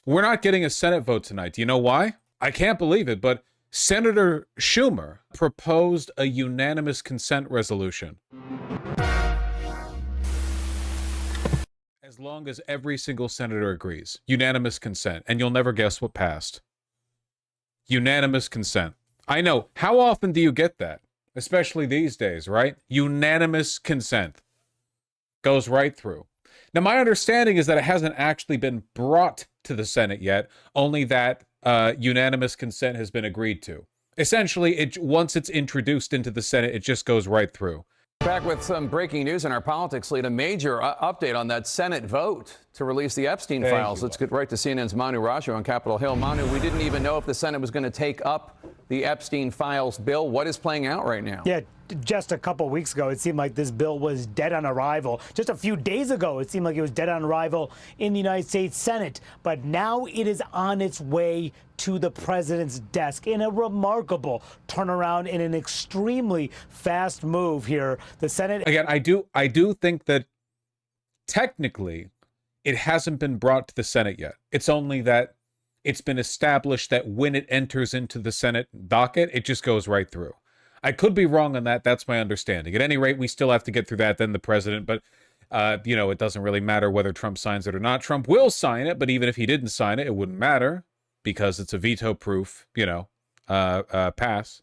We're not getting a Senate vote tonight. Do you know why? I can't believe it, but Senator Schumer proposed a unanimous consent resolution. As long as every single senator agrees. Unanimous consent. And you'll never guess what passed. Unanimous consent. I know. How often do you get that? Especially these days, right? Unanimous consent. Goes right through. Now, my understanding is that it hasn't actually been brought to the Senate yet, only that unanimous consent has been agreed to. Essentially, once it's introduced into the Senate, it just goes right through. Back with some breaking news in our politics lead, a major update on that Senate vote to release the Epstein files. Let's get right to CNN's Manu Raju on Capitol Hill. Manu, we didn't even know if the Senate was going to take up the Epstein files bill. What is playing out right now? Yeah, just a couple weeks ago, it seemed like this bill was dead on arrival. Just a few days ago, it seemed like it was dead on arrival in the United States Senate. But now it is on its way to the president's desk in a remarkable turnaround, in an extremely fast move here. The Senate. Again, I do think that technically it hasn't been brought to the Senate yet. It's only that it's been established that when it enters into the Senate docket, it just goes right through. I could be wrong on that. That's my understanding. At any rate, we still have to get through that, then the president. But, it doesn't really matter whether Trump signs it or not. Trump will sign it, but even if he didn't sign it, it wouldn't matter because it's a veto-proof, pass.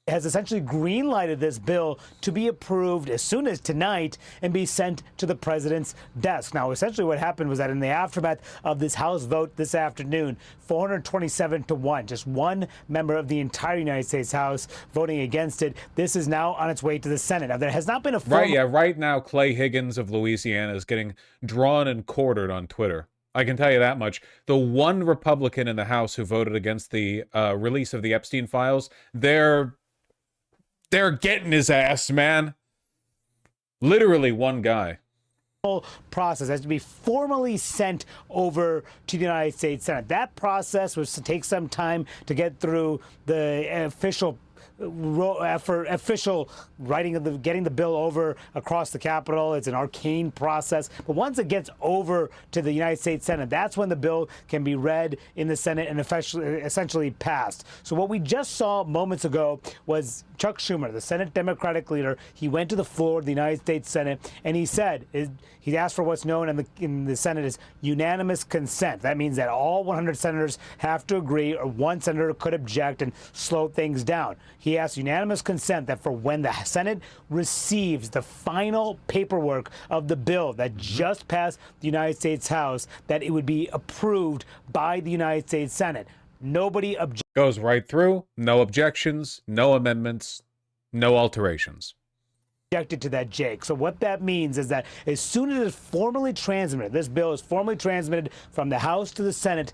Has essentially green-lighted this bill to be approved as soon as tonight and be sent to the president's desk. Now, essentially what happened was that in the aftermath of this House vote this afternoon, 427-1, just one member of the entire United States House voting against it. This is now on its way to the Senate. Now, there has not been a formal... Right now, Clay Higgins of Louisiana is getting drawn and quartered on Twitter. I can tell you that much. The one Republican in the House who voted against the release of the Epstein files, they're getting his ass, man. Literally one guy. Process has to be formally sent over to the United States Senate. That process was to take some time to get through the official writing of getting the bill over across the Capitol. It's an arcane process. But once it gets over to the United States Senate, that's when the bill can be read in the Senate and essentially passed. So what we just saw moments ago was Chuck Schumer, the Senate Democratic leader. He went to the floor of the United States Senate and he said, he asked for what's known in the Senate as unanimous consent. That means that all 100 senators have to agree, or one senator could object and slow things down. He asked unanimous consent that for when the Senate receives the final paperwork of the bill that just passed the United States House, that it would be approved by the United States Senate. Nobody goes right through, no objections, no amendments, no alterations. Objected to that, Jake. So what that means is that as soon as it's formally transmitted, this bill is formally transmitted from the House to the Senate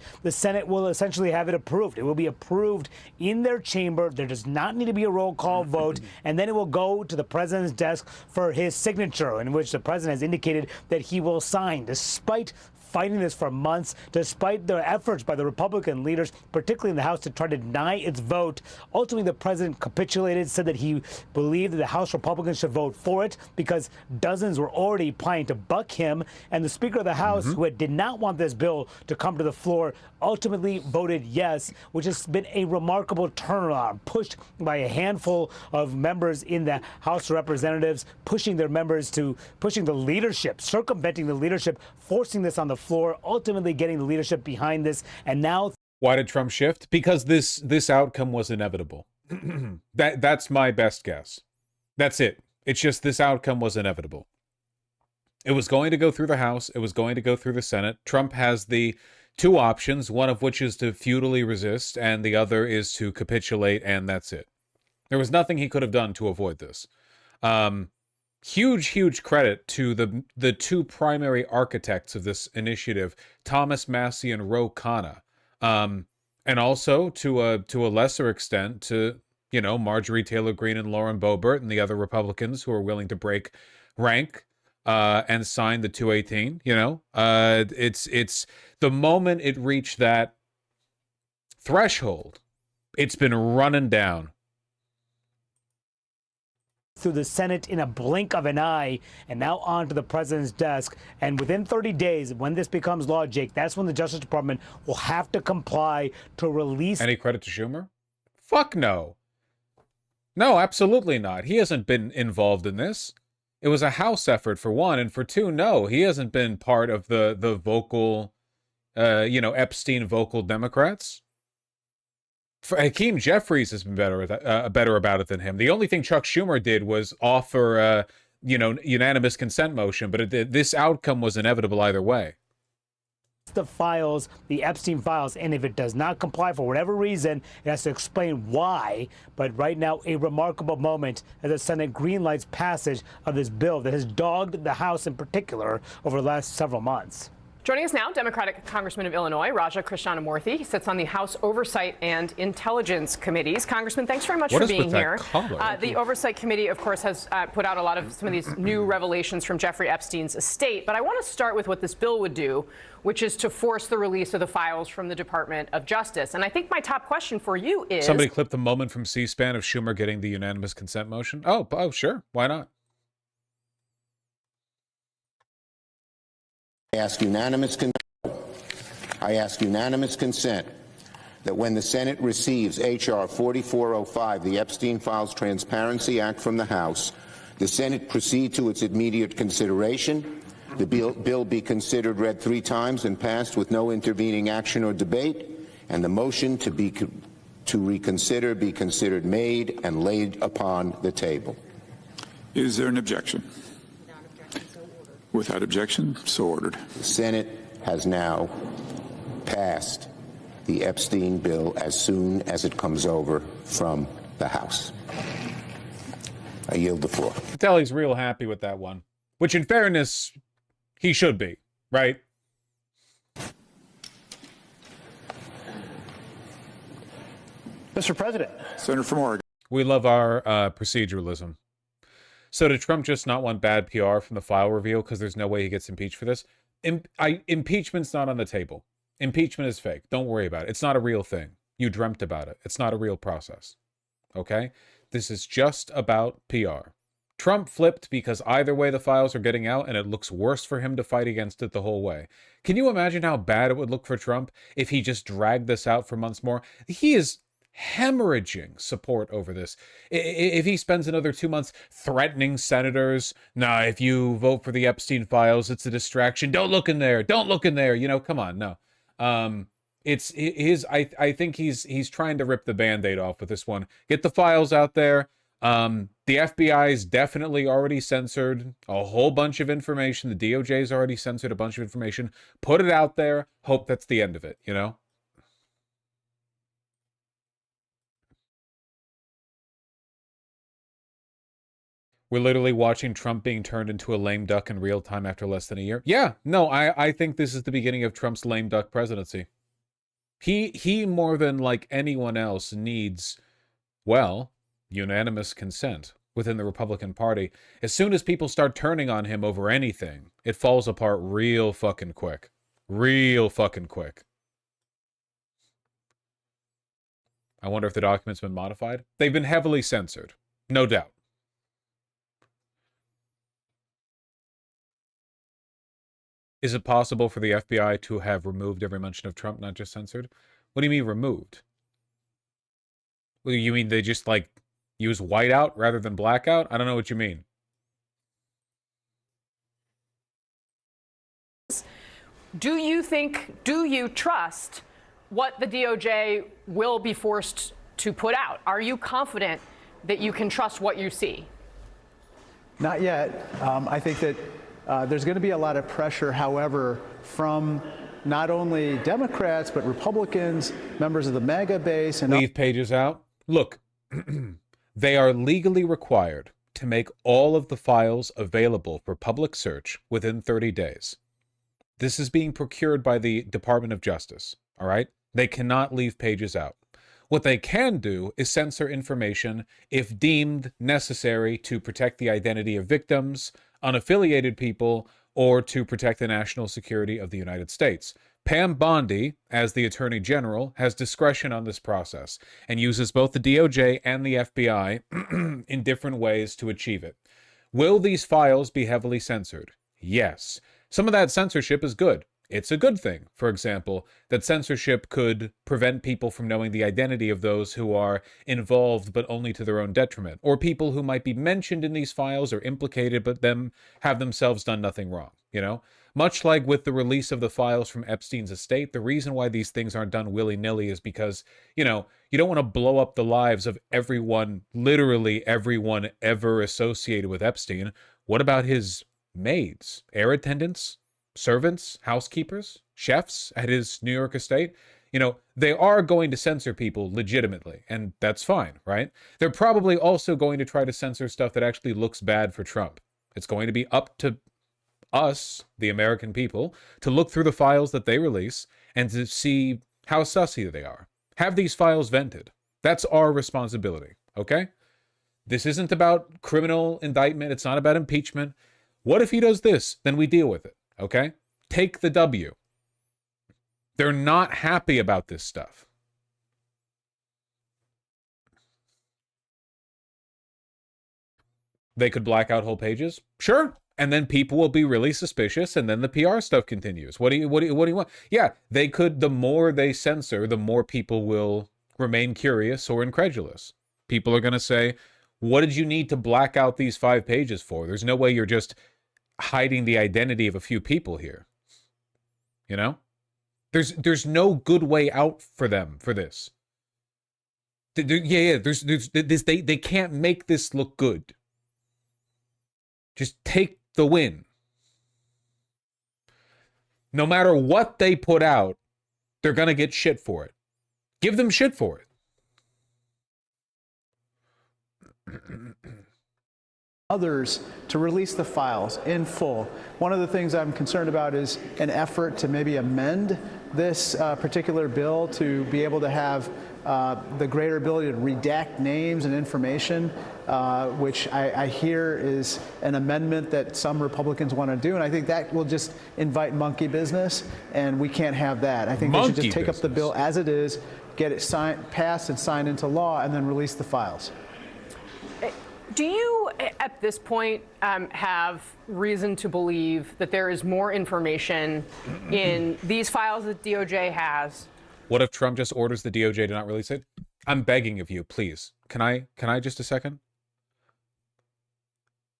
will essentially have it approved. It will be approved in their chamber. There does not need to be a roll call vote, and then it will go to the president's desk for his signature, in which the president has indicated that he will sign, despite fighting this for months, despite the efforts by the Republican leaders, particularly in the House, to try to deny its vote. Ultimately, the president capitulated, said that he believed that the House Republicans should vote for it because dozens were already planning to buck him. And the Speaker of the House, who did not want this bill to come to the floor, ultimately voted yes, which has been a remarkable turnaround, pushed by a handful of members in the House of Representatives, pushing the leadership, circumventing the leadership, forcing this on the floor, ultimately getting the leadership behind this. And now, why did Trump shift? Because this outcome was inevitable. That's my best guess. That's it. It's just this outcome was inevitable. It was going to go through the House. It was going to go through the Senate. Trump has the two options, one of which is to futilely resist, and the other is to capitulate, and that's it. There was nothing he could have done to avoid this. Huge credit to the two primary architects of this initiative, Thomas Massie and Ro Khanna, and also to a lesser extent to Marjorie Taylor Greene and Lauren Boebert and the other Republicans who are willing to break rank and sign the 218. It's the moment it reached that threshold, it's been running down. through the Senate in a blink of an eye and now onto the president's desk. And within 30 days, when this becomes law, Jake, that's when the Justice Department will have to comply to release. Any credit to Schumer? Fuck no. No, absolutely not. He hasn't been involved in this. It was a House effort, for one, and for two, no, he hasn't been part of the vocal, Epstein vocal Democrats. Hakeem Jeffries has been better about it than him. The only thing Chuck Schumer did was offer, unanimous consent motion, but this outcome was inevitable either way. The files, the Epstein files, and if it does not comply for whatever reason, it has to explain why. But right now, a remarkable moment as the Senate greenlights passage of this bill that has dogged the House in particular over the last several months. Joining us now, Democratic Congressman of Illinois, Raja Krishnamurthy. He sits on the House Oversight and Intelligence Committees. Congressman, thanks very much for being here. The Oversight Committee, of course, has put out a lot of some of these new revelations from Jeffrey Epstein's estate. But I want to start with what this bill would do, which is to force the release of the files from the Department of Justice. And I think my top question for you is... Somebody clipped the moment from C-SPAN of Schumer getting the unanimous consent motion. Oh, sure. Why not? I ask unanimous consent that when the Senate receives H.R. 4405, the Epstein Files Transparency Act from the House, the Senate proceed to its immediate consideration, the bill be considered read 3 times and passed with no intervening action or debate, and the motion to reconsider be considered made and laid upon the table. Is there an objection? Without objection, so ordered. The Senate has now passed the Epstein bill as soon as it comes over from the House. I yield the floor. I can tell he's real happy with that one, which in fairness, he should be, right? Mr. President. Senator from Oregon. We love our proceduralism. So did Trump just not want bad PR from the file reveal because there's no way he gets impeached for this? Impeachment's not on the table. Impeachment is fake. Don't worry about it. It's not a real thing. You dreamt about it. It's not a real process. Okay? This is just about PR. Trump flipped because either way the files are getting out and it looks worse for him to fight against it the whole way. Can you imagine how bad it would look for Trump if he just dragged this out for months more? He is hemorrhaging support over this. If he spends another 2 months threatening senators, if you vote for the Epstein files, it's a distraction. Don't look in there. Don't look in there. Come on. No. It's his. I think he's trying to rip the Band-Aid off with this one. Get the files out there. The FBI's definitely already censored a whole bunch of information. The DOJ's already censored a bunch of information. Put it out there. Hope that's the end of it, We're literally watching Trump being turned into a lame duck in real time after less than a year. Yeah, no, I think this is the beginning of Trump's lame duck presidency. He more than like anyone else needs, unanimous consent within the Republican Party. As soon as people start turning on him over anything, it falls apart real fucking quick. Real fucking quick. I wonder if the document's been modified. They've been heavily censored, no doubt. Is it possible for the FBI to have removed every mention of Trump, not just censored? What do you mean removed? Well, you mean they just, use whiteout rather than blackout? I don't know what you mean. Do you trust what the DOJ will be forced to put out? Are you confident that you can trust what you see? Not yet. I think that there's going to be a lot of pressure, however, from not only Democrats, but Republicans, members of the MAGA base. And leave pages out. Look, they are legally required to make all of the files available for public search within 30 days. This is being procured by the Department of Justice, all right? They cannot leave pages out. What they can do is censor information if deemed necessary to protect the identity of victims, unaffiliated people, or to protect the national security of the United States. Pam Bondi, as the Attorney General, has discretion on this process and uses both the DOJ and the FBI in different ways to achieve it. Will these files be heavily censored? Yes. Some of that censorship is good. It's a good thing, for example, that censorship could prevent people from knowing the identity of those who are involved but only to their own detriment, or people who might be mentioned in these files or implicated but them have themselves done nothing wrong, you know? Much like with the release of the files from Epstein's estate, the reason why these things aren't done willy-nilly is because, you know, you don't want to blow up the lives of everyone, literally everyone ever associated with Epstein. What about his maids, air attendants, servants, housekeepers, chefs at his New York estate? You know, they are going to censor people legitimately, and that's fine, right? They're probably also going to try to censor stuff that actually looks bad for Trump. It's going to be up to us, the American people, to look through the files that they release and to see how sussy they are. Have these files vented. That's our responsibility, okay? This isn't about criminal indictment. It's not about impeachment. What if he does this? Then we deal with it, okay? Take the W. They're not happy about this stuff. They could black out whole pages? Sure. And then people will be really suspicious, and then the PR stuff continues. What do you want? Yeah, they could, the more they censor, the more people will remain curious or incredulous. People are going to say, what did you need to black out these 5 pages for? There's no way you're just hiding the identity of a few people here. You know? There's no good way out for them for this. There's this, they can't make this look good. Just take the win. No matter what they put out, they're going to get shit for it. Give them shit for it. Others to release the files in full. One of the things I'm concerned about is an effort to maybe amend this particular bill to be able to have the greater ability to redact names and information, which I hear is an amendment that some Republicans want to do. And I think that will just invite monkey business, and we can't have that. I think they should just take up the bill as it is, get it passed and signed into law, and then release the files. Do you, at this point, have reason to believe that there is more information in these files that DOJ has? What if Trump just orders the DOJ to not release it? I'm begging of you, please. Can I just a second?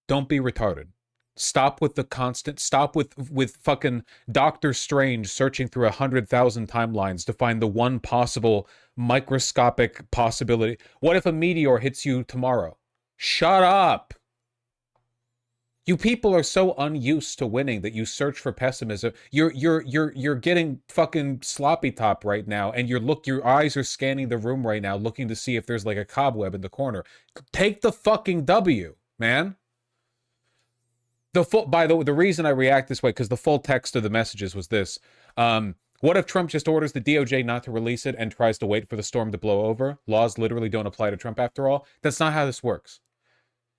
Don't be retarded. Stop with the constant, stop with fucking Doctor Strange searching through 100,000 timelines to find the one possible microscopic possibility. What if a meteor hits you tomorrow? Shut up. You people are so unused to winning that you search for pessimism. You're getting fucking sloppy top right now, and your eyes are scanning the room right now looking to see if there's like a cobweb in the corner. Take the fucking W, man. By the way, the reason I react this way, because the full text of the messages was this. What if Trump just orders the DOJ not to release it and tries to wait for the storm to blow over? Laws literally don't apply to Trump after all. That's not how this works.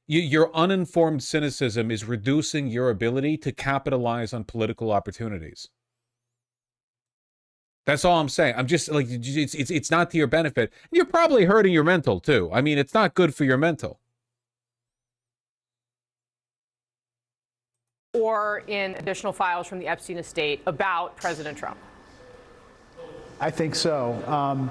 Your uninformed cynicism is reducing your ability to capitalize on political opportunities. That's all I'm saying. I'm just like, it's not to your benefit. You're probably hurting your mental too. I mean, it's not good for your mental. Or in additional files from the Epstein estate about President Trump? I think so.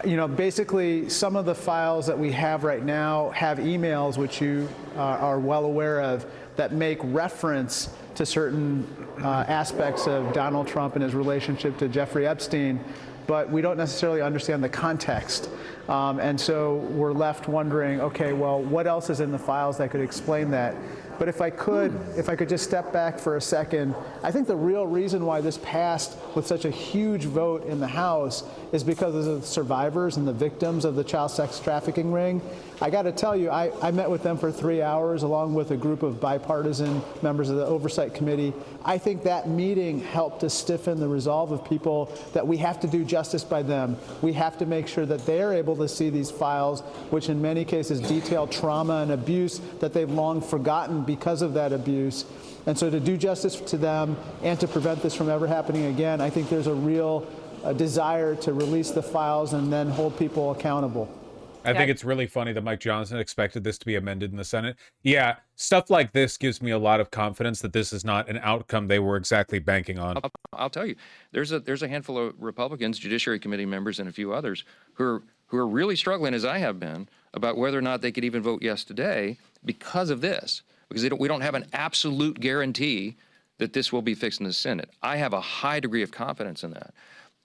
You know, basically, some of the files that we have right now have emails, which you are well aware of, that make reference to certain aspects of Donald Trump and his relationship to Jeffrey Epstein, but we don't necessarily understand the context. And so we're left wondering, okay, well, what else is in the files that could explain that? But if I could just step back for a second, I think the real reason why this passed with such a huge vote in the House is because of the survivors and the victims of the child sex trafficking ring. I got to tell you, I met with them for 3 hours along with a group of bipartisan members of the Oversight Committee. I think that meeting helped to stiffen the resolve of people that we have to do justice by them. We have to make sure that they're able to see these files, which in many cases detail trauma and abuse that they've long forgotten because of that abuse. And so to do justice to them and to prevent this from ever happening again, I think there's a real desire to release the files and then hold people accountable. I think it's really funny that Mike Johnson expected this to be amended in the Senate. Yeah, stuff like this gives me a lot of confidence that this is not an outcome they were exactly banking on. I'll tell you, there's a handful of Republicans, Judiciary Committee members, and a few others who are really struggling, as I have been, about whether or not they could even vote yes today because of this. Because we don't have an absolute guarantee that this will be fixed in the Senate. I have a high degree of confidence in that,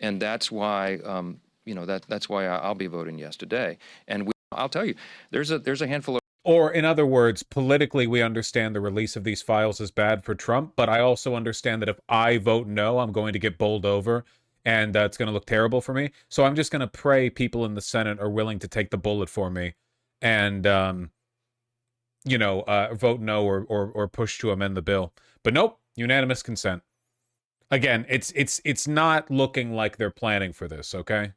and that's why that's why I'll be voting yes today. And I'll tell you, there's a handful of. Or in other words, politically, we understand the release of these files is bad for Trump, but I also understand that if I vote no, I'm going to get bowled over, and it's going to look terrible for me. So I'm just going to pray people in the Senate are willing to take the bullet for me, and vote no or push to amend the bill. But nope, unanimous consent. Again, it's not looking like they're planning for this. Okay.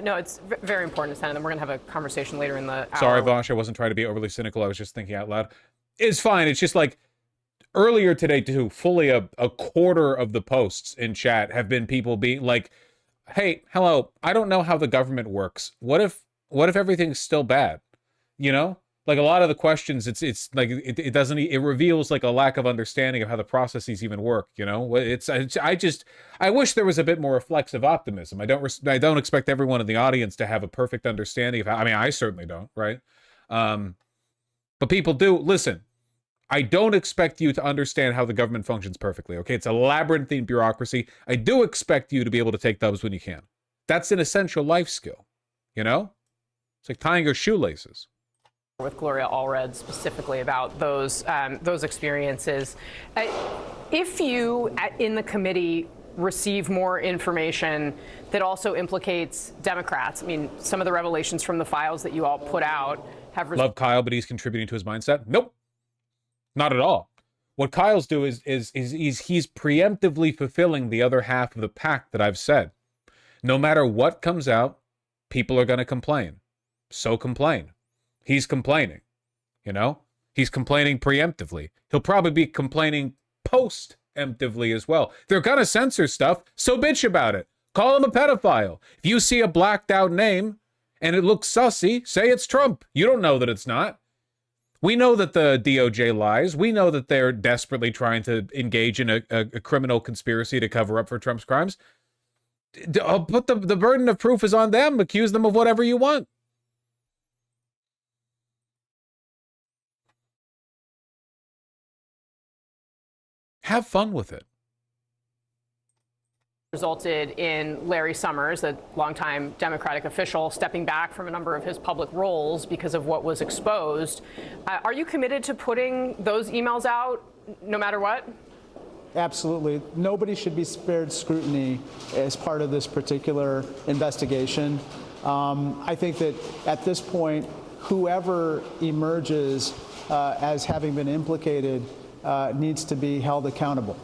No, it's very important, Senator, and we're going to have a conversation later in the hour. Sorry, Vosh, I wasn't trying to be overly cynical. I was just thinking out loud. It's fine. It's just like earlier today, too, fully a quarter of the posts in chat have been people being like, hey, hello, I don't know how the government works. What if everything's still bad? You know? Like a lot of the questions, it's like it doesn't. It reveals like a lack of understanding of how the processes even work. You know, I wish there was a bit more reflexive optimism. I don't expect everyone in the audience to have a perfect understanding of how. I mean, I certainly don't, right? But people do. Listen, I don't expect you to understand how the government functions perfectly. Okay, it's a labyrinthine bureaucracy. I do expect you to be able to take dubs when you can. That's an essential life skill. You know, it's like tying your shoelaces. With Gloria Allred specifically about those experiences. If you in the committee receive more information that also implicates Democrats, I mean, some of the revelations from the files that you all put out have. Love Kyle, but he's contributing to his mindset. Nope, not at all. What Kyle's do is he's preemptively fulfilling the other half of the pact that I've said. No matter what comes out, people are going to complain. So complain. He's complaining, you know? He's complaining preemptively. He'll probably be complaining post-emptively as well. They're going to censor stuff, so bitch about it. Call him a pedophile. If you see a blacked out name and it looks sussy, say it's Trump. You don't know that it's not. We know that the DOJ lies. We know that they're desperately trying to engage in a criminal conspiracy to cover up for Trump's crimes. I'll put the burden of proof is on them. Accuse them of whatever you want. Have fun with it. Resulted in Larry Summers, a longtime Democratic official, stepping back from a number of his public roles because of what was exposed. Are you committed to putting those emails out no matter what? Absolutely. Nobody should be spared scrutiny as part of this particular investigation. I think that at this point, whoever emerges as having been implicated needs to be held accountable.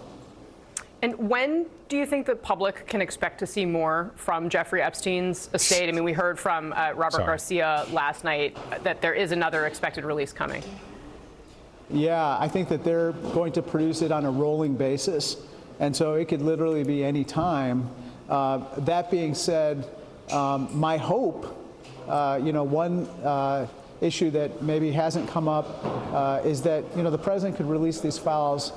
And when do you think the public can expect to see more from Jeffrey Epstein's estate? I mean, we heard from Robert Garcia last night that there is another expected release coming. Yeah, I think that they're going to produce it on a rolling basis. And so it could literally be any time. That being said, my hope, one issue that maybe hasn't come up is that, the president could release these files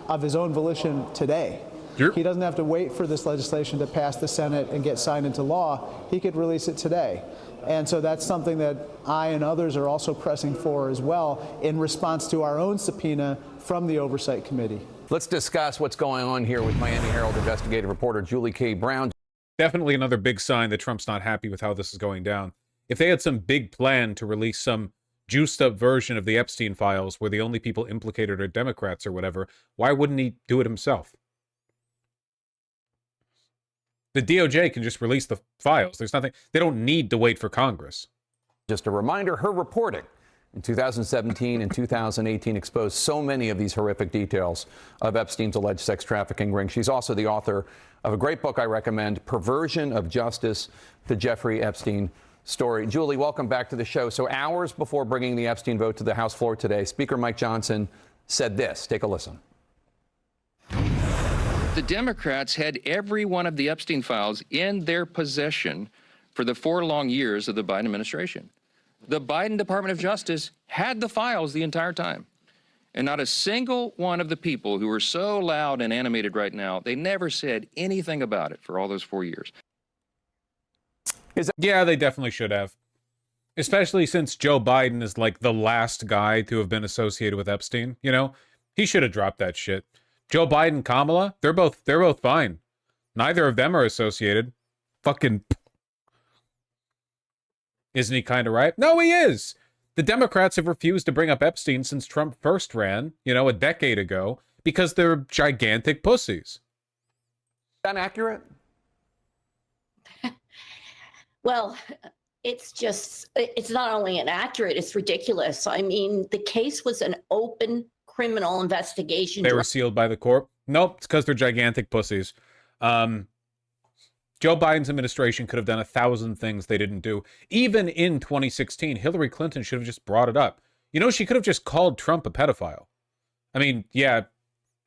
of his own volition today. Sure. He doesn't have to wait for this legislation to pass the Senate and get signed into law. He could release it today. And so that's something that I and others are also pressing for as well in response to our own subpoena from the Oversight Committee. Let's discuss what's going on here with Miami Herald investigative reporter Julie K. Brown. Definitely another big sign that Trump's not happy with how this is going down. If they had some big plan to release some juiced up version of the Epstein files where the only people implicated are Democrats or whatever, why wouldn't he do it himself? The DOJ can just release the files. There's nothing, they don't need to wait for Congress. Just a reminder, her reporting in 2017 and 2018 exposed so many of these horrific details of Epstein's alleged sex trafficking ring. She's also the author of a great book I recommend, Perversion of Justice, the Jeffrey Epstein Story. Julie, welcome back to the show. So hours before bringing the Epstein vote to the House floor today, Speaker Mike Johnson said this. Take a listen. The Democrats had every one of the Epstein files in their possession for the 4 long years of the Biden administration. The Biden Department of Justice had the files the entire time. And not a single one of the people who are so loud and animated right now, they never said anything about it for all those 4 years. Yeah, they definitely should have. Especially since Joe Biden is like the last guy to have been associated with Epstein, you know? He should have dropped that shit. Joe Biden, Kamala, they're both fine. Neither of them are associated. Fucking isn't he kind of right? No, he is. The Democrats have refused to bring up Epstein since Trump first ran, you know, a decade ago, because they're gigantic pussies. Is that accurate? Well, it's not only inaccurate, it's ridiculous. I mean, the case was an open criminal investigation. They were sealed by the court? Nope, it's because they're gigantic pussies. Joe Biden's administration could have done 1,000 things they didn't do. Even in 2016, Hillary Clinton should have just brought it up. You know, she could have just called Trump a pedophile. I mean, yeah,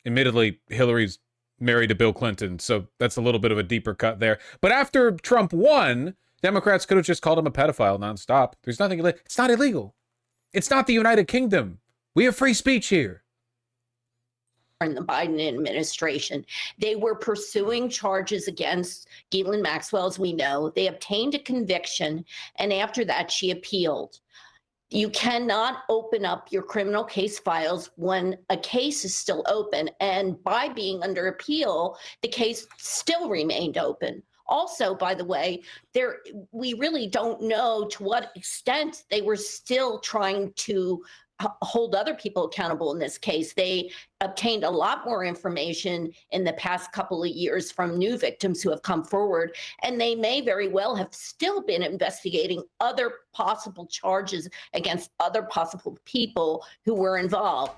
admittedly, Hillary's married to Bill Clinton, so that's a little bit of a deeper cut there. But after Trump won, Democrats could have just called him a pedophile nonstop. There's nothing illegal. It's not illegal. It's not the United Kingdom. We have free speech here. In the Biden administration, they were pursuing charges against Ghislaine Maxwell, as we know. They obtained a conviction, and after that, she appealed. You cannot open up your criminal case files when a case is still open, and by being under appeal, the case still remained open. Also, by the way, we really don't know to what extent they were still trying to hold other people accountable in this case. They obtained a lot more information in the past couple of years from new victims who have come forward, and they may very well have still been investigating other possible charges against other possible people who were involved.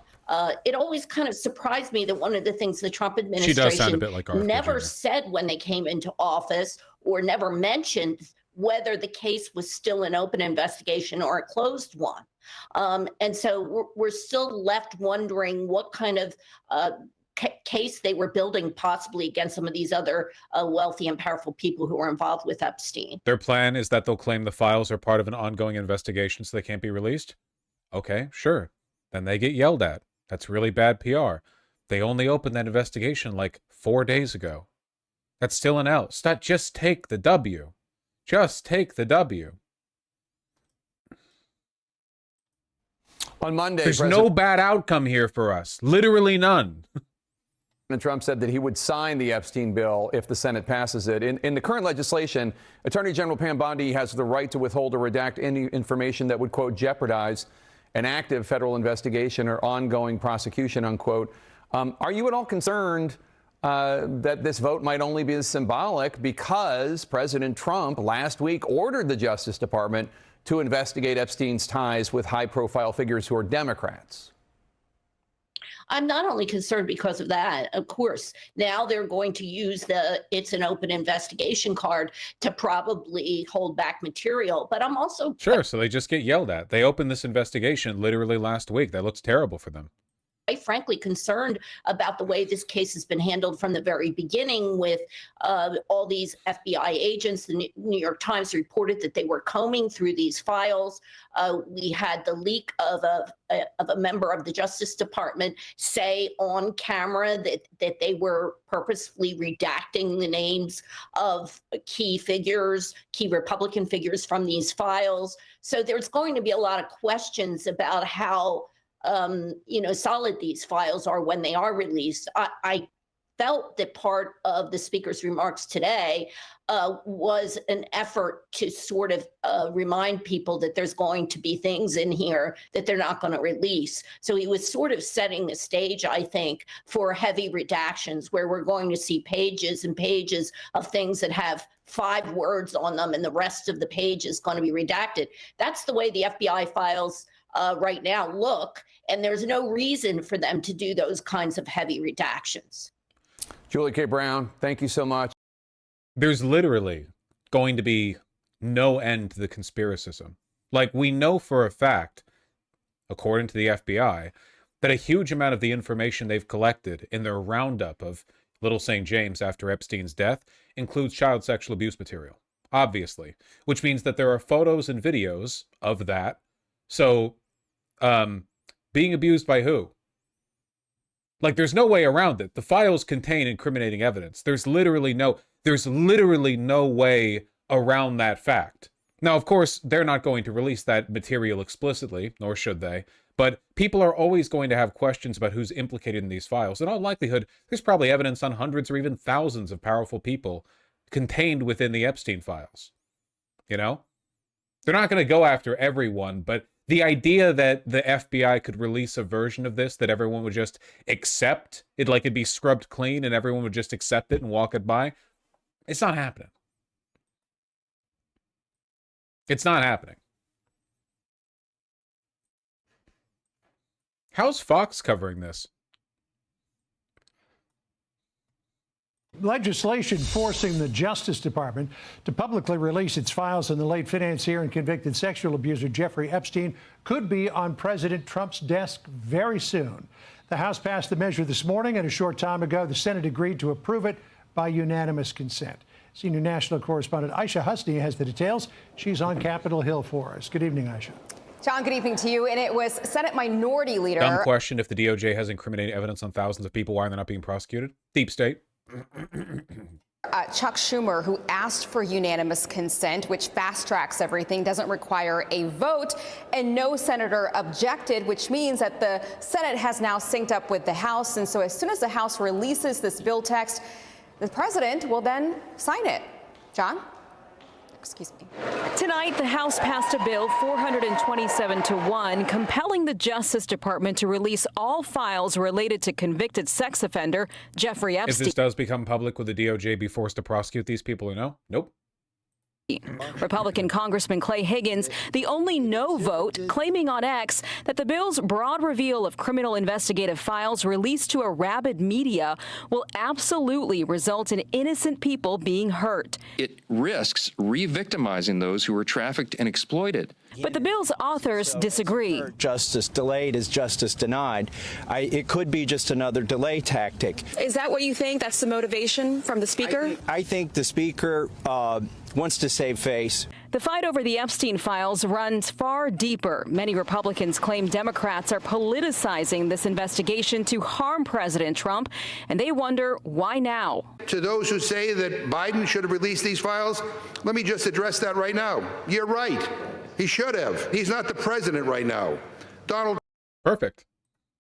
It always kind of surprised me that one of the things the Trump administration never said when they came into office, or never mentioned whether the case was still an open investigation or a closed one. And so we're still left wondering what kind of case they were building possibly against some of these other wealthy and powerful people who were involved with Epstein. Their plan is that they'll claim the files are part of an ongoing investigation so they can't be released? Okay, sure. Then they get yelled at. That's really bad PR. They only opened that investigation like 4 days ago. That's still an L. Just take the W. Just take the W. On Monday, there's no bad outcome here for us. Literally none. President Trump said that he would sign the Epstein bill if the Senate passes it. In the current legislation, Attorney General Pam Bondi has the right to withhold or redact any information that would, quote, jeopardize an active federal investigation or ongoing prosecution, unquote. Are you at all concerned that this vote might only be symbolic because President Trump last week ordered the Justice Department to investigate Epstein's ties with high-profile figures who are Democrats? I'm not only concerned because of that, of course. Now they're going to use it's an open investigation card to probably hold back material. But I'm also... Sure, so they just get yelled at. They opened this investigation literally last week. That looks terrible for them. Frankly concerned about the way this case has been handled from the very beginning with all these FBI agents. The New York Times reported that they were combing through these files. We had the leak of a member of the Justice Department say on camera that they were purposefully redacting the names of key figures, key Republican figures from these files. So there's going to be a lot of questions about how solid these files are when they are released. I felt that part of the speaker's remarks today was an effort to sort of remind people that there's going to be things in here that they're not going to release. So he was sort of setting the stage, I think, for heavy redactions where we're going to see pages and pages of things that have 5 words on them and the rest of the page is going to be redacted. That's the way the FBI files right now look, and there's no reason for them to do those kinds of heavy redactions. Julie K. Brown, thank you so much. There's literally going to be no end to the conspiracism. Like, we know for a fact, according to the FBI, that a huge amount of the information they've collected in their roundup of Little St. James after Epstein's death includes child sexual abuse material, obviously, which means that there are photos and videos of that. So, being abused by who? Like, there's no way around it. The files contain incriminating evidence. There's literally no way around that fact. Now, of course, they're not going to release that material explicitly, nor should they. But people are always going to have questions about who's implicated in these files. In all likelihood, there's probably evidence on hundreds or even thousands of powerful people contained within the Epstein files. You know? They're not going to go after everyone, but the idea that the FBI could release a version of this that everyone would just accept, it'd be scrubbed clean and everyone would just accept it and walk it by, it's not happening. It's not happening. How's Fox covering this? Legislation forcing the Justice Department to publicly release its files on the late financier and convicted sexual abuser Jeffrey Epstein could be on President Trump's desk very soon. The House passed the measure this morning, and a short time ago, the Senate agreed to approve it by unanimous consent. Senior national correspondent Aisha Husni has the details. She's on Capitol Hill for us. Good evening, Aisha. John, good evening to you. And it was Senate Minority Leader. Dumb question. If the DOJ has incriminating evidence on thousands of people, why are they not being prosecuted? Deep state. Chuck Schumer, who asked for unanimous consent, which fast tracks everything, doesn't require a vote, and no senator objected, which means that the Senate has now synced up with the House. And so as soon as the House releases this bill text, the president will then sign it. John? Excuse me. Tonight, the House passed a bill 427-1, compelling the Justice Department to release all files related to convicted sex offender Jeffrey Epstein. If this does become public, will the DOJ be forced to prosecute these people or no? Nope. Republican Congressman Clay Higgins, the only no vote, claiming on X that the bill's broad reveal of criminal investigative files released to a rabid media will absolutely result in innocent people being hurt. It risks re-victimizing those who were trafficked and exploited. But the bill's authors disagree. Justice delayed is justice denied. It could be just another delay tactic. Is that what you think? That's the motivation from the speaker? I think the speaker wants to save face. The fight over the Epstein files runs far deeper. Many Republicans claim Democrats are politicizing this investigation to harm President Trump, and they wonder why now. To those who say that Biden should have released these files, let me just address that right now. You're right. He should have. He's not the president right now. Donald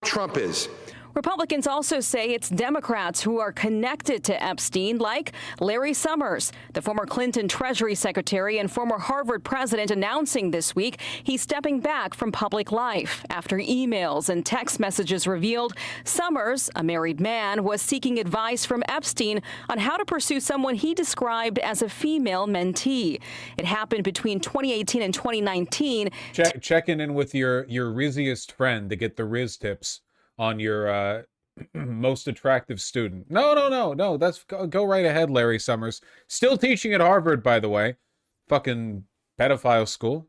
Trump is. Republicans also say it's Democrats who are connected to Epstein, like Larry Summers, the former Clinton Treasury Secretary and former Harvard president, announcing this week he's stepping back from public life after emails and text messages revealed Summers, a married man, was seeking advice from Epstein on how to pursue someone he described as a female mentee. It happened between 2018 and 2019. Checking in with your rizziest friend to get the Riz tips on your most attractive student. No. That's go right ahead, Larry Summers. Still teaching at Harvard, by the way. Fucking pedophile school.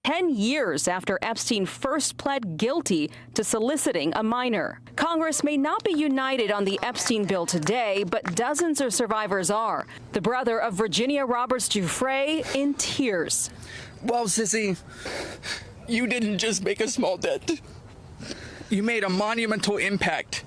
10 years after Epstein first pled guilty to soliciting a minor. Congress may not be united on the Epstein bill today, but dozens of survivors are. The brother of Virginia Roberts Giuffre in tears. Well, Sissy, you didn't just make a small dent. You made a monumental impact.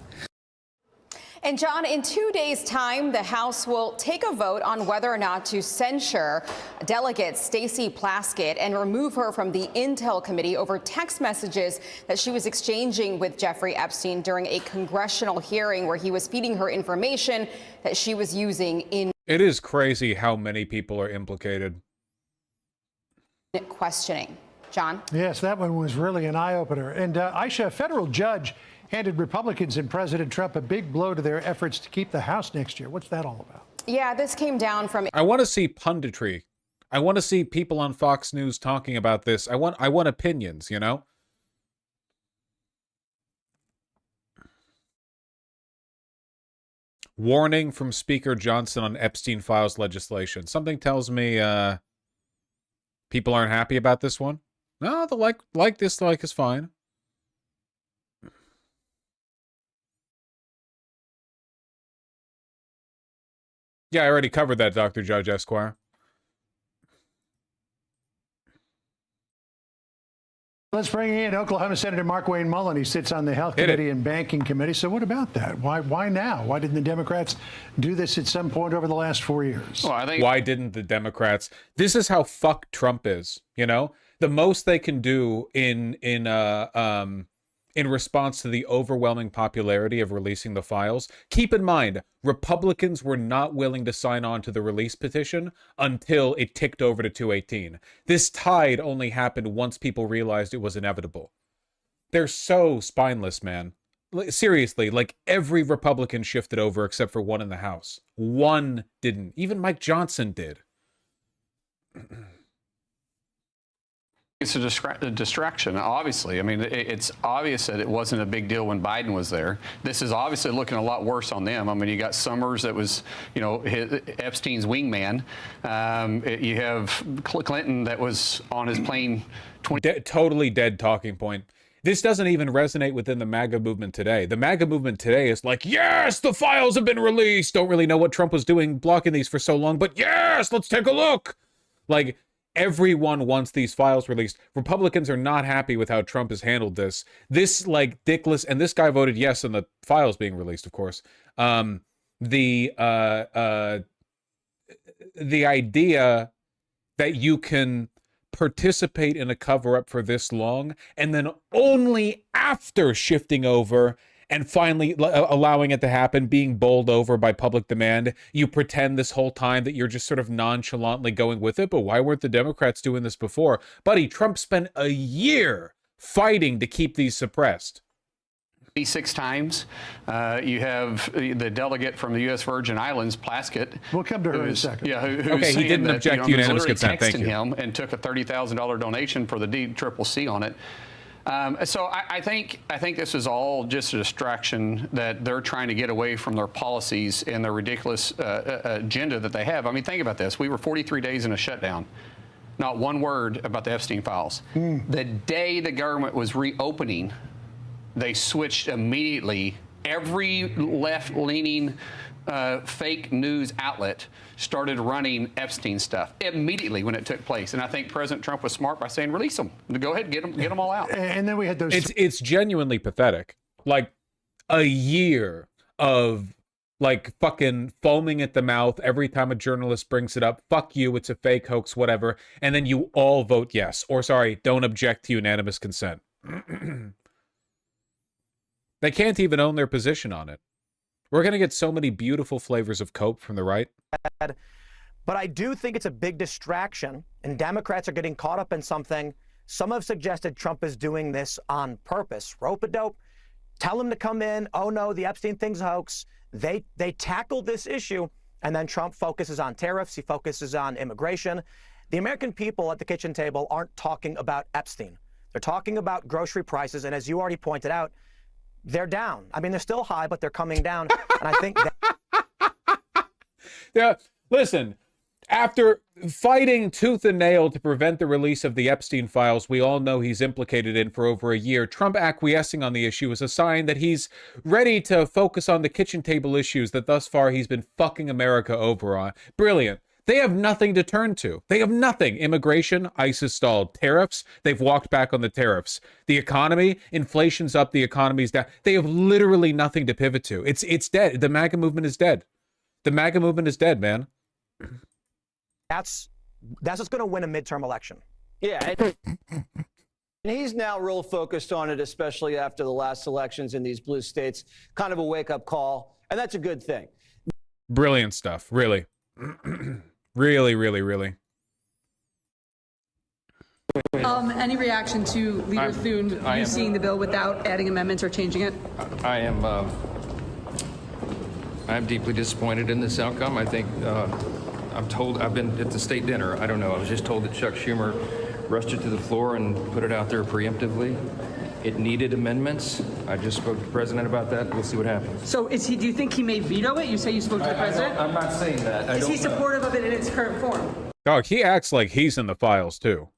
And John, in 2 days' time, the House will take a vote on whether or not to censure Delegate Stacey Plaskett and remove her from the Intel Committee over text messages that she was exchanging with Jeffrey Epstein during a congressional hearing where he was feeding her information that she was using in It is crazy how many people are implicated. Questioning. John? Yes, that one was really an eye-opener. And Aisha, a federal judge handed Republicans and President Trump a big blow to their efforts to keep the House next year. What's that all about? Yeah, this came down from... I want to see punditry. I want to see people on Fox News talking about this. I want opinions, you know? Warning from Speaker Johnson on Epstein files legislation. Something tells me people aren't happy about this one. No, the like dislike is fine. Yeah, I already covered that, Dr. Judge Esquire. Let's bring in Oklahoma Senator Mark Wayne Mullen. He sits on the Health Committee and Banking Committee. So what about that? Why now? Why didn't the Democrats do this at some point over the last 4 years? Well, I think why didn't the Democrats? This is how fucked Trump is, you know? The most they can do in response to the overwhelming popularity of releasing the files. Keep in mind, Republicans were not willing to sign on to the release petition until it ticked over to 218. This tide only happened once people realized it was inevitable. They're so spineless, man. Seriously, like every Republican shifted over except for one in the House. One didn't. Even Mike Johnson did. It's a distraction, obviously. I mean, it's obvious that it wasn't a big deal when Biden was there. This is obviously looking a lot worse on them. I mean, you got Summers that was, you know, Epstein's wingman. You have Clinton that was on his plane. Totally dead talking point. This doesn't even resonate within the MAGA movement today. The MAGA movement today is like, yes, the files have been released. Don't really know what Trump was doing blocking these for so long, but yes, let's take a look. Like, everyone wants these files released. Republicans are not happy with how Trump has handled this. This, like, dickless, and this guy voted yes on the files being released, of course. The idea that you can participate in a cover-up for this long, and then only after shifting over and finally allowing it to happen, being bowled over by public demand, you pretend this whole time that you're just sort of nonchalantly going with it. But why weren't the Democrats doing this before? Buddy, Trump spent a year fighting to keep these suppressed. 6 times. You have the delegate from the U.S. Virgin Islands, Plaskett. We'll come to her in a second. Yeah, who's okay, he didn't object to unanimous consent. Thank you. Him and took a $30,000 donation for the DCCC on it. So I think this is all just a distraction that they're trying to get away from their policies and their ridiculous agenda that they have. I mean, think about this. We were 43 days in a shutdown. Not one word about the Epstein files. The day the government was reopening, they switched immediately. Every left-leaning fake news outlet started running Epstein stuff immediately when it took place. And I think President Trump was smart by saying, release them. Go ahead, get them all out. And then we had those. It's genuinely pathetic. Like a year of like fucking foaming at the mouth every time a journalist brings it up. Fuck you, it's a fake hoax, whatever. And then you all vote yes. Or sorry, don't object to unanimous consent. They can't even own their position on it. We're going to get so many beautiful flavors of cope from the right. But I do think it's a big distraction, and Democrats are getting caught up in something. Some have suggested Trump is doing this on purpose. Rope-a-dope, tell him to come in. Oh, no, the Epstein thing's a hoax. They tackled this issue, and then Trump focuses on tariffs. He focuses on immigration. The American people at the kitchen table aren't talking about Epstein. They're talking about grocery prices, and as you already pointed out, they're down. I mean, they're still high, but they're coming down. And I think that... Yeah, listen, after fighting tooth and nail to prevent the release of the Epstein files we all know he's implicated in for over a year, Trump acquiescing on the issue is a sign that he's ready to focus on the kitchen table issues that thus far he's been fucking America over on. Brilliant. They have nothing to turn to. They have nothing. Immigration, ISIS stalled. Tariffs, they've walked back on the tariffs. The economy, inflation's up, the economy's down. They have literally nothing to pivot to. It's dead. The MAGA movement is dead. The MAGA movement is dead, man. That's what's going to win a midterm election. Yeah. And he's now real focused on it, especially after the last elections in these blue states. Kind of a wake-up call, and that's a good thing. Brilliant stuff, really. Really, really, really. Any reaction to Leader Thune seeing the bill without adding amendments or changing it? I am deeply disappointed in this outcome. I think I'm told I've been at the state dinner. I don't know. I was just told that Chuck Schumer rushed it to the floor and put it out there preemptively. It needed amendments. I just spoke to the president about that. We'll see what happens. So do you think he may veto it? You say you spoke to the president? I'm not saying that. Is he supportive of it in its current form? Dog, he acts like he's in the files too.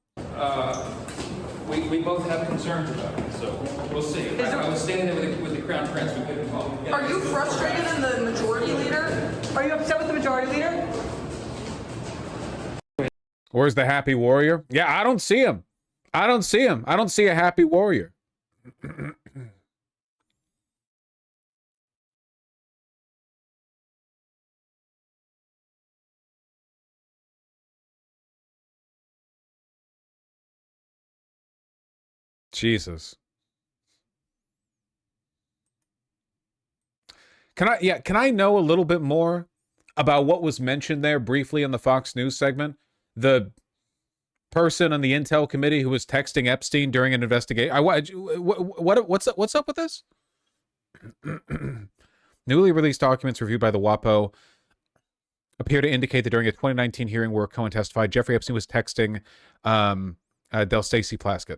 We both have concerns about it, so we'll see. I was standing there with the Crown Prince. We couldn't talk. Are you frustrated in the majority leader? Are you upset with the Majority Leader? Where's the happy warrior? Yeah, I don't see him. I don't see him. I don't see a happy warrior. Jesus. Can I know a little bit more about what was mentioned there briefly in the Fox News segment? The person on the Intel committee who was texting Epstein during an investigation. What's up with this? Newly released documents reviewed by the WAPO appear to indicate that during a 2019 hearing where Cohen testified, Jeffrey Epstein was texting Del Stacey Plaskett.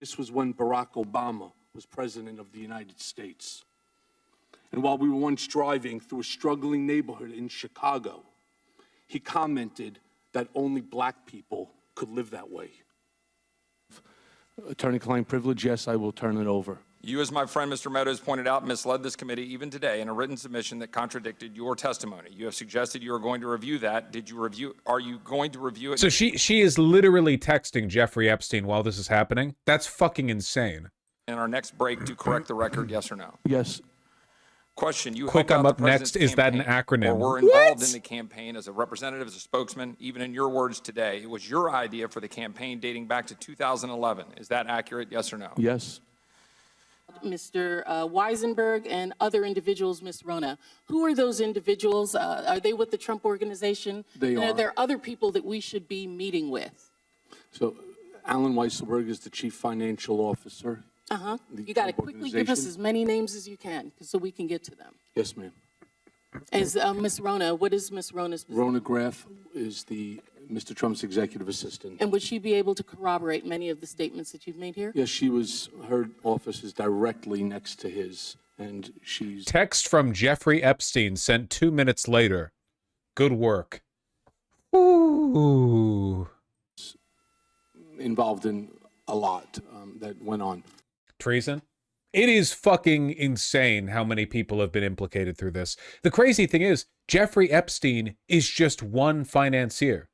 This was when Barack Obama was president of the United States. And while we were once driving through a struggling neighborhood in Chicago, he commented that only black people could live that way. Attorney-client privilege, yes, I will turn it over. You, as my friend Mr. Meadows pointed out, misled this committee even today in a written submission that contradicted your testimony. You have suggested you are going to review that. Did you review? Are you going to review it? So she is literally texting Jeffrey Epstein while this is happening? That's fucking insane. In our next break to correct the record, yes or no? Yes. Question, you Quick, helped I'm out up the next. president's Is that an campaign, acronym? Or were involved in the campaign as a representative, as a spokesman, even in your words today. It was your idea for the campaign dating back to 2011. Is that accurate, yes or no? Yes. Mr. Weisenberg and other individuals, Ms. Rona. Who are those individuals? Are they with the Trump organization? They and are. Are there other people that we should be meeting with? So Alan Weisselberg is the chief financial officer. Uh-huh. The You got to Trump quickly give us organization. as many names as you can so we can get to them. Yes, ma'am. As Ms. Rona, what is Ms. Rona's position? Rona Graff is Mr. Trump's executive assistant. And would she be able to corroborate many of the statements that you've made here? Yes, her office is directly next to his, and she's... Text from Jeffrey Epstein sent 2 minutes later. Good work. Ooh. Involved in a lot that went on. Treason? It is fucking insane how many people have been implicated through this. The crazy thing is, Jeffrey Epstein is just one financier.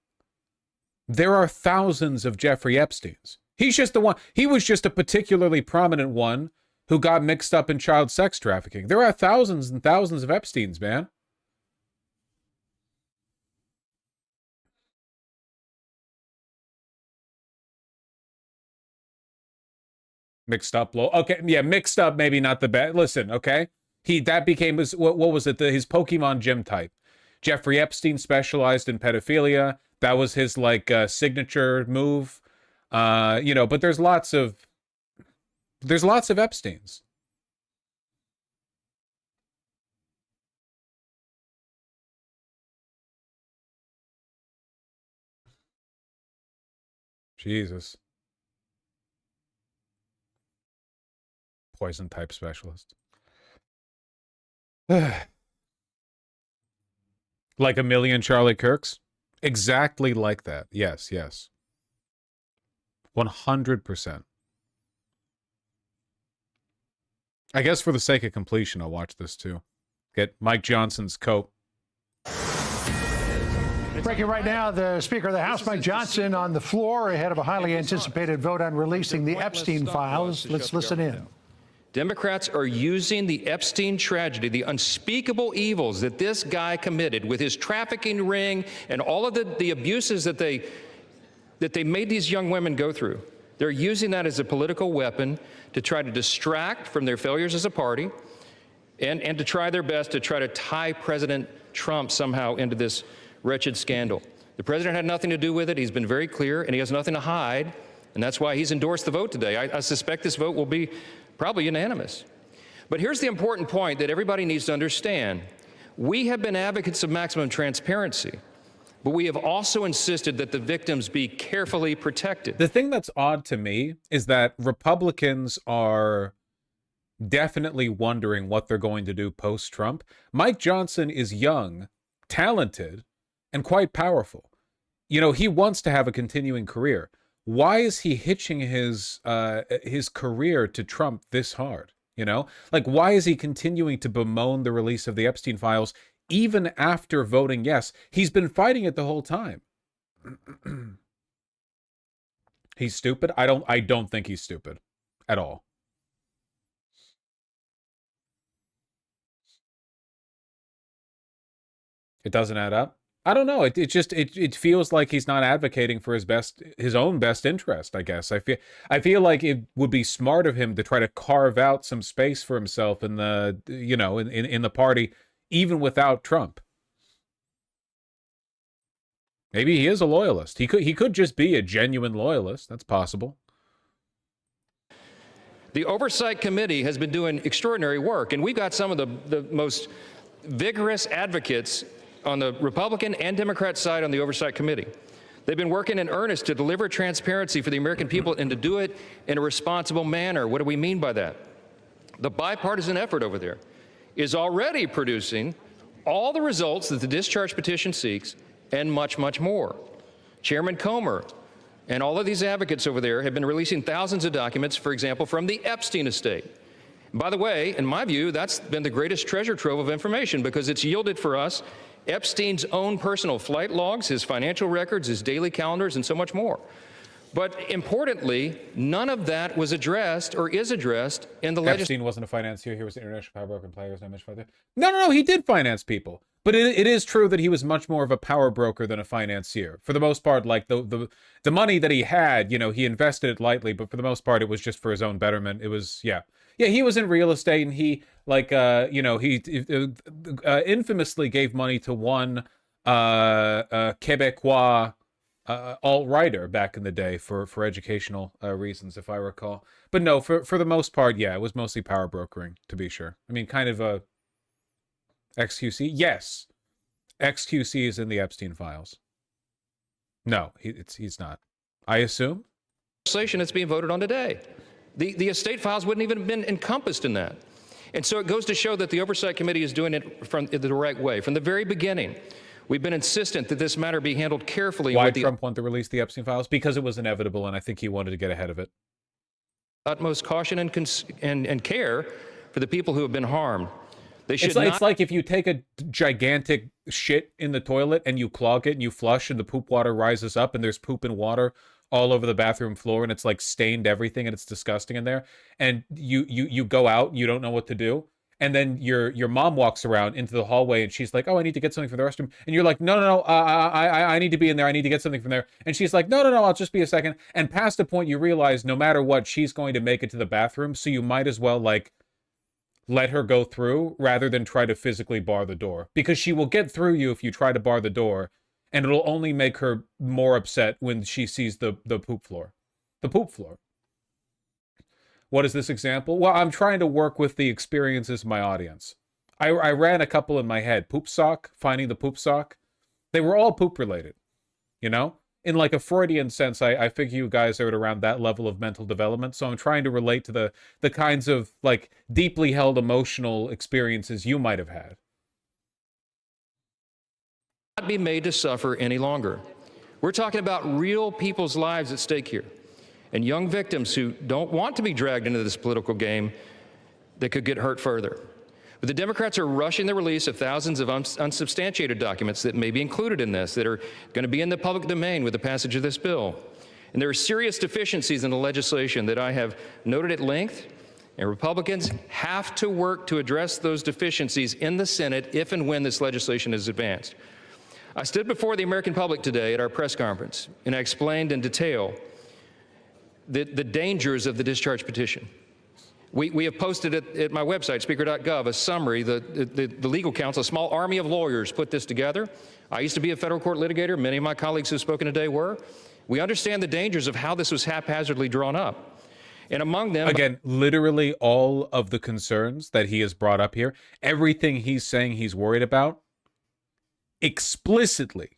There are thousands of Jeffrey Epsteins. He's just the one. He was just a particularly prominent one who got mixed up in child sex trafficking. There are thousands and thousands of Epsteins, man. Mixed up, okay, yeah, mixed up, maybe not the best. Listen, okay, that became his, what was it? His Pokemon gym type. Jeffrey Epstein specialized in pedophilia. That was his signature move. But there's lots of Epsteins. Jesus. Poison type specialist. Like a million Charlie Kirks? Exactly like that. Yes, yes. 100%. I guess for the sake of completion, I'll watch this too. Get Mike Johnson's coat. Breaking right now, the Speaker of the House, Mike Johnson, on the floor ahead of a highly anticipated vote on releasing the Epstein files. Let's listen in. Democrats are using the Epstein tragedy, the unspeakable evils that this guy committed with his trafficking ring and all of the abuses that they made these young women go through. They're using that as a political weapon to try to distract from their failures as a party and to try their best to try to tie President Trump somehow into this wretched scandal. The president had nothing to do with it. He's been very clear, and he has nothing to hide, and that's why he's endorsed the vote today. I suspect this vote will be probably unanimous. But here's the important point that everybody needs to understand. We have been advocates of maximum transparency, but we have also insisted that the victims be carefully protected. The thing that's odd to me is that Republicans are definitely wondering what they're going to do post-Trump. Mike Johnson is young, talented, and quite powerful. You know, he wants to have a continuing career. why is he hitching his career to Trump this hard? You know, like, why is he continuing to bemoan the release of the Epstein files even after voting yes? He's been fighting it the whole time. He's stupid? I don't think he's stupid at all. It doesn't add up. I don't know. It feels like he's not advocating for his own best interest, I guess. I feel like it would be smart of him to try to carve out some space for himself in the, you know, in the party, even without Trump. Maybe he is a loyalist. He could just be a genuine loyalist. That's possible. The Oversight Committee has been doing extraordinary work, and we've got some of the most vigorous advocates on the Republican and Democrat side on the Oversight Committee. They've been working in earnest to deliver transparency for the American people and to do it in a responsible manner. What do we mean by that? The bipartisan effort over there is already producing all the results that the discharge petition seeks and much, much more. Chairman Comer and all of these advocates over there have been releasing thousands of documents, for example, from the Epstein estate. By the way, in my view, that's been the greatest treasure trove of information because it's yielded for us Epstein's own personal flight logs, his financial records, his daily calendars, and so much more. But importantly, none of that was addressed or is addressed in the legislation. Epstein wasn't a financier. He was an international power broker and player. No, he did finance people. But it is true that he was much more of a power broker than a financier. For the most part, like the money that he had, you know, he invested it lightly, but for the most part, it was just for his own betterment. It was, yeah, he was in real estate, and he, like, you know, he infamously gave money to one Quebecois alt-righter back in the day for educational reasons, if I recall. But no, for the most part, yeah, it was mostly power brokering, to be sure. I mean, kind of a XQC? Yes. XQC is in the Epstein files. No, he's not. I assume? Legislation that's being voted on today. The estate files wouldn't even have been encompassed in that. And so it goes to show that the Oversight Committee is doing it from the right way. From the very beginning, we've been insistent that this matter be handled carefully. Why Trump wanted to release the Epstein files? Because it was inevitable, and I think he wanted to get ahead of it. Utmost caution and care for the people who have been harmed. It's like if you take a gigantic shit in the toilet and you clog it and you flush and the poop water rises up and there's poop and water all over the bathroom floor and it's like stained everything and it's disgusting in there, and you go out and you don't know what to do, and then your mom walks around into the hallway and she's like, oh, I need to get something from the restroom, and you're like, no, I need to be in there, I need to get something from there, and she's like, no, I'll just be a second, and past the point you realize no matter what, she's going to make it to the bathroom, so you might as well, like, let her go through rather than try to physically bar the door, because she will get through you if you try to bar the door, and it'll only make her more upset when she sees the poop floor. The poop floor. What is this example? Well, I'm trying to work with the experiences of my audience. I ran a couple in my head. Poop sock, finding the poop sock. They were all poop related, you know? In like a Freudian sense, I figure you guys are at around that level of mental development. So I'm trying to relate to the kinds of like deeply held emotional experiences you might have had. Not be made to suffer any longer. We're talking about real people's lives at stake here, and young victims who don't want to be dragged into this political game that could get hurt further. But the Democrats are rushing the release of thousands of unsubstantiated documents that may be included in this, that are going to be in the public domain with the passage of this bill. And there are serious deficiencies in the legislation that I have noted at length, and Republicans have to work to address those deficiencies in the Senate if and when this legislation is advanced. I stood before the American public today at our press conference, and I explained in detail the dangers of the discharge petition. We have posted at my website, speaker.gov, a summary. The legal counsel, a small army of lawyers, put this together. I used to be a federal court litigator. Many of my colleagues who have spoken today were. We understand the dangers of how this was haphazardly drawn up. And among them... Again, literally all of the concerns that he has brought up here, everything he's saying he's worried about, explicitly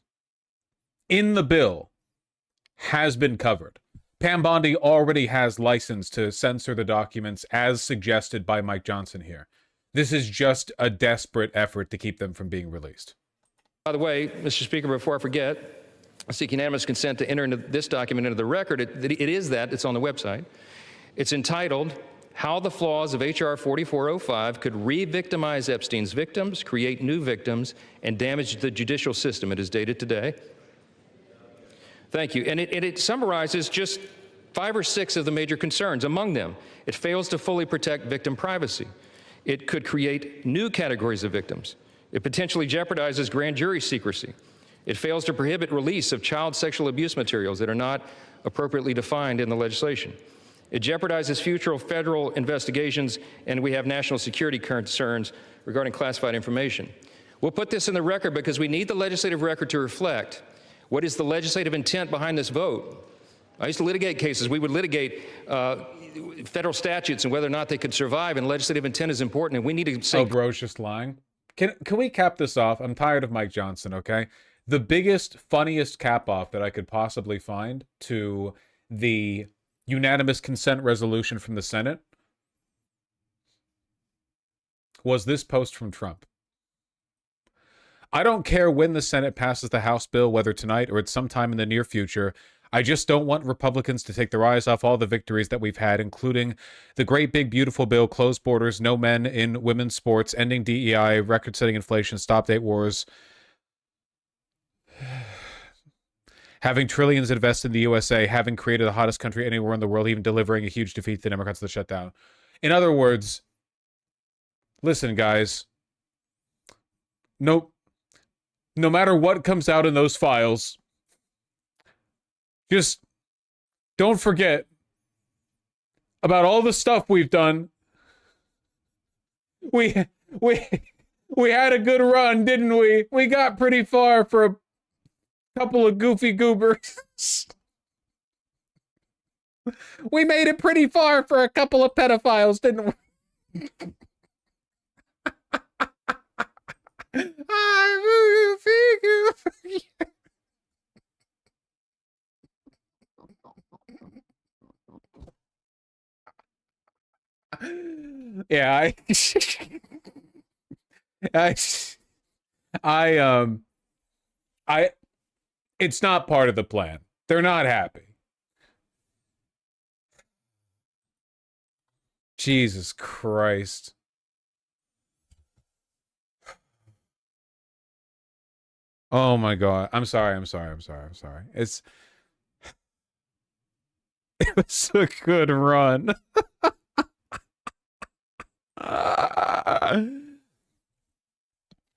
in the bill has been covered. Pam Bondi already has license to censor the documents as suggested by Mike Johnson here. This is just a desperate effort to keep them from being released. By the way, Mr. Speaker, before I forget, I seek unanimous consent to enter into this document into the record. It's on the website. It's entitled, How the Flaws of H.R. 4405 Could Re-Victimize Epstein's Victims, Create New Victims, and Damage the Judicial System. It is dated today. Thank you. And it summarizes just 5 or 6 of the major concerns. Among them, it fails to fully protect victim privacy. It could create new categories of victims. It potentially jeopardizes grand jury secrecy. It fails to prohibit release of child sexual abuse materials that are not appropriately defined in the legislation. It jeopardizes future federal investigations, and we have national security concerns regarding classified information. We'll put this in the record because we need the legislative record to reflect what is the legislative intent behind this vote. I used to litigate cases. We would litigate federal statutes and whether or not they could survive, and legislative intent is important, and we need to say... Oh, bro's just lying? Can we cap this off? I'm tired of Mike Johnson, okay? The biggest, funniest cap-off that I could possibly find to the unanimous consent resolution from the Senate was this post from Trump. I don't care when the Senate passes the House bill, whether tonight or at some time in the near future. I just don't want Republicans to take their eyes off all the victories that we've had, including the great big beautiful bill, closed borders, no men in women's sports, ending DEI, record-setting inflation, stop date wars, having trillions invested in the USA, having created the hottest country anywhere in the world, even delivering a huge defeat to the Democrats that shut down. In other words, listen, guys, no matter what comes out in those files, just don't forget about all the stuff we've done. We had a good run, didn't we? We got pretty far for a couple of goofy goobers. We made it pretty far for a couple of pedophiles, didn't we? Yeah, it's not part of the plan. They're not happy. Jesus Christ. Oh my God. I'm sorry. It was a good run.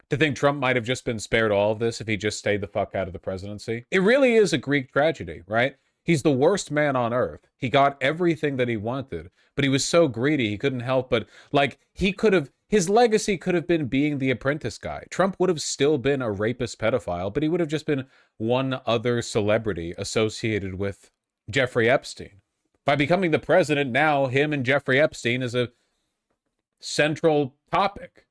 To think Trump might have just been spared all of this if he just stayed the fuck out of the presidency. It really is a Greek tragedy, right? He's the worst man on earth. He got everything that he wanted, but he was so greedy he couldn't help but, like, his legacy could have been being the Apprentice guy. Trump would have still been a rapist pedophile, but he would have just been one other celebrity associated with Jeffrey Epstein. By becoming the president, now him and Jeffrey Epstein is a central topic.